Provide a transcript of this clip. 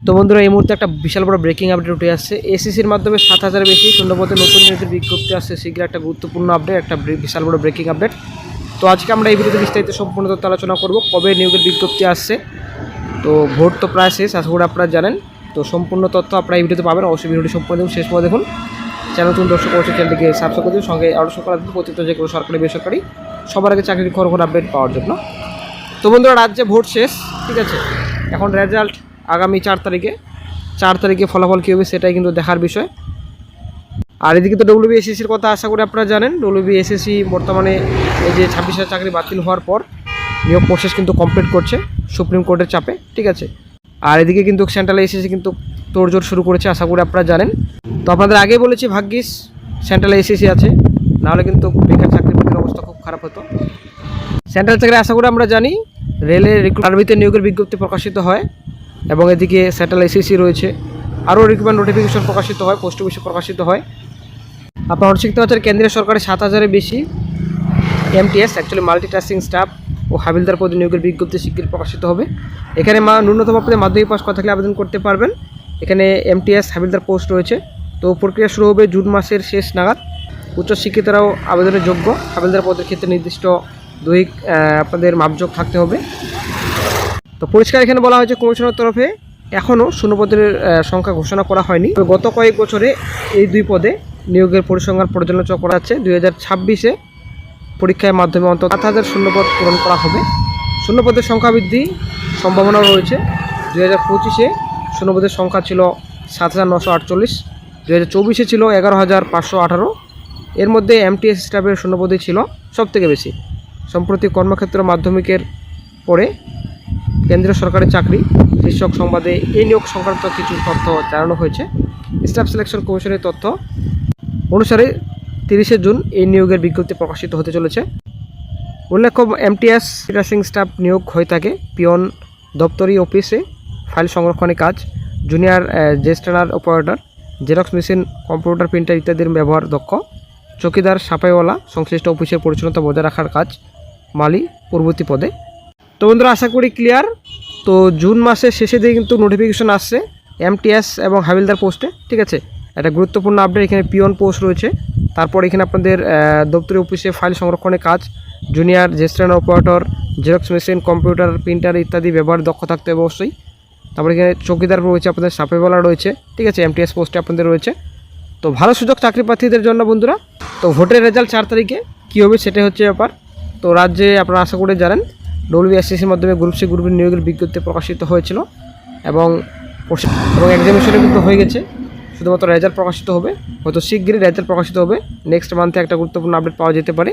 তো বন্ধুরা এই মুহূর্তে একটা বিশাল বড় ব্রেকিং আপডেট উঠে আসছে। এসএসসির মাধ্যমে 7,000 বেশি শূন্যপদে নতুন নিয়োগের বিজ্ঞপ্তি আসছে। শীঘ্র একটা গুরুত্বপূর্ণ আপডেট, একটা বিশাল বড় ব্রেকিং আপডেট। তো আজকে আমরা এই ভিডিওতে বিস্তারিত সম্পূর্ণ তথ্য আলোচনা করব। কবে নিয়োগের বিজ্ঞপ্তি আসছে, তো ভোট তো প্রায় শেষ, আশা করি আপনারা জানেন। তো সম্পূর্ণ তথ্য আপনারা এই ভিডিওতে পাবেন। অবশ্যই ভিডিওটি সম্পূর্ণ দেখুন, শেষ পর্যন্ত দেখুন। চ্যানেল নতুন দর্শক অবশ্যই চ্যানেলটিকে সাবস্ক্রাইব করে দিন, সঙ্গে আরও সকল প্রতিটা যে কোনো সরকারি বেসরকারি সবার আগে চাকরির খবর আপডেট পাওয়ার জন্য। তো বন্ধুরা রাজ্যে ভোট শেষ, ঠিক আছে। এখন রেজাল্ট আগামী 4 তারিখে ফলাফল কী হবে সেটাই কিন্তু দেখার বিষয়। আর এদিকে তো ডব্লিউবিএসএসসির কথা আশা করি আপনারা জানেন। ডব্লিউবিএসএসসি বর্তমানে এই যে 26,000 চাকরি বাতিল হওয়ার পর নিয়োগ প্রসেস কিন্তু কমপ্লিট করছে সুপ্রিম কোর্টের চাপে, ঠিক আছে। আর এদিকে কিন্তু সেন্ট্রাল এসএসসি কিন্তু তোড়জোড় শুরু করেছে, আশা করি আপনারা জানেন। তো আপনাদের আগে বলেছি ভাগ্যিস সেন্ট্রাল এসএসসি আছে, নাহলে কিন্তু বেকার চাকরি বাতিলের অবস্থা খুব খারাপ হতো। সেন্ট্রাল চাকরি আশা করি আমরা জানি রেলের আরবিতে নিয়োগের বিজ্ঞপ্তি প্রকাশিত হয়, এবং এদিকে সেন্ট্রাল এসএসসি রয়েছে, আরও রিক্রুটমেন্ট নোটিফিকেশন প্রকাশিত হয়, পোস্ট অফিসে প্রকাশিত হয়। আপনারা শিখতে পাচ্ছেন কেন্দ্রীয় সরকারের 7,000-এর বেশি এমটিএস অ্যাকচুয়ালি মাল্টিটাস্কিং স্টাফ ও হাবিলদার পদে নিয়োগের বিজ্ঞপ্তি শীঘ্রই প্রকাশিত হবে। এখানে ন্যূনতম পদে মাধ্যমিক পাস করা থাকলে আবেদন করতে পারবেন। এখানে এমটিএস হাবিলদার পোস্ট রয়েছে। তো প্রক্রিয়া শুরু হবে জুন মাসের শেষ নাগাদ। উচ্চশিক্ষিতরাও আবেদনের যোগ্য। হাবিলদার পদের ক্ষেত্রে নির্দিষ্ট দৈহিক আপনাদের মাপযোগ থাকতে হবে। তো পরিষ্কার এখানে বলা হয়েছে কমিশনের তরফে এখনও শূন্যপদের সংখ্যা ঘোষণা করা হয়নি। গত কয়েক বছরে এই দুই পদে নিয়োগের পরিসংখ্যান পর্যালোচনা করা যাচ্ছে। 2026-এ পরীক্ষার মাধ্যমে অন্তত 7,000 শূন্যপদ পূরণ করা হবে। শূন্যপদের সংখ্যা বৃদ্ধি সম্ভাবনাও রয়েছে। 2025-এ শূন্যপদের সংখ্যা ছিল 7,948, 2024-এ ছিল 11,518। এর মধ্যে এমটিএস স্টাফের শূন্যপদই ছিল সবথেকে বেশি। সম্প্রতি কর্মক্ষেত্র মাধ্যমিকের পরে কেন্দ্রীয় সরকারের চাকরি শীর্ষক সংবাদে এই নিয়োগ সংক্রান্ত কিছু তথ্য জানানো হয়েছে। স্টাফ সিলেকশন কমিশনের তথ্য অনুসারে 30শে জুন এই নিয়োগের বিজ্ঞপ্তি প্রকাশিত হতে চলেছে। উল্লেখ্য এমটিএস নার্সিং স্টাফ নিয়োগ হয়ে থাকে পিয়ন, দপ্তরি অফিসে ফাইল সংরক্ষণের কাজ, junior Gestetner operator, xerox machine, computer printer ইত্যাদির ব্যবহার দক্ষ, চৌকিদার, সাফাইওয়ালা, সংশ্লিষ্ট অফিসের পরিচ্ছন্নতা বজায় রাখার কাজ, মালি পূর্ববর্তী পদে। তো বন্ধুরা আশা করি ক্লিয়ার। তো জুন মাসের শেষে দিয়ে কিন্তু নোটিফিকেশন আসছে এমটিএস এবং হাবিলদার পোস্টে, ঠিক আছে। একটা গুরুত্বপূর্ণ আপডেট, এখানে পিয়ন পোস্ট রয়েছে। তারপর এখানে আপনাদের দপ্তরি অফিসে ফাইল সংরক্ষণের কাজ, junior Gestetner operator, xerox machine, computer printer ইত্যাদি ব্যবহার দক্ষ থাকতে হবে অবশ্যই। তারপর এখানে চৌকিদার রয়েছে, আপনাদের সাফাইওয়ালা রয়েছে, ঠিক আছে। এমটিএস পোস্টে আপনাদের রয়েছে। তো ভালো সুযোগ চাকরি প্রার্থীদের জন্য বন্ধুরা। তো ভোটের রেজাল্ট 4 তারিখে কী হবে সেটাই হচ্ছে ব্যাপার। তো রাজ্যে আপনারা আশা করে জানেন ডব্লিউবিএসএসসির মাধ্যমে গ্রুপ সি গ্রুপের নিয়োগের বিজ্ঞপ্তি প্রকাশিত হয়েছিল, এবং এক্সামিনেশনও কিন্তু হয়ে গেছে। শুধুমাত্র রেজাল্ট প্রকাশিত হবে, হয়তো শীঘ্রই রেজাল্ট প্রকাশিত হবে। নেক্সট মান্থে একটা গুরুত্বপূর্ণ আপডেট পাওয়া যেতে পারে।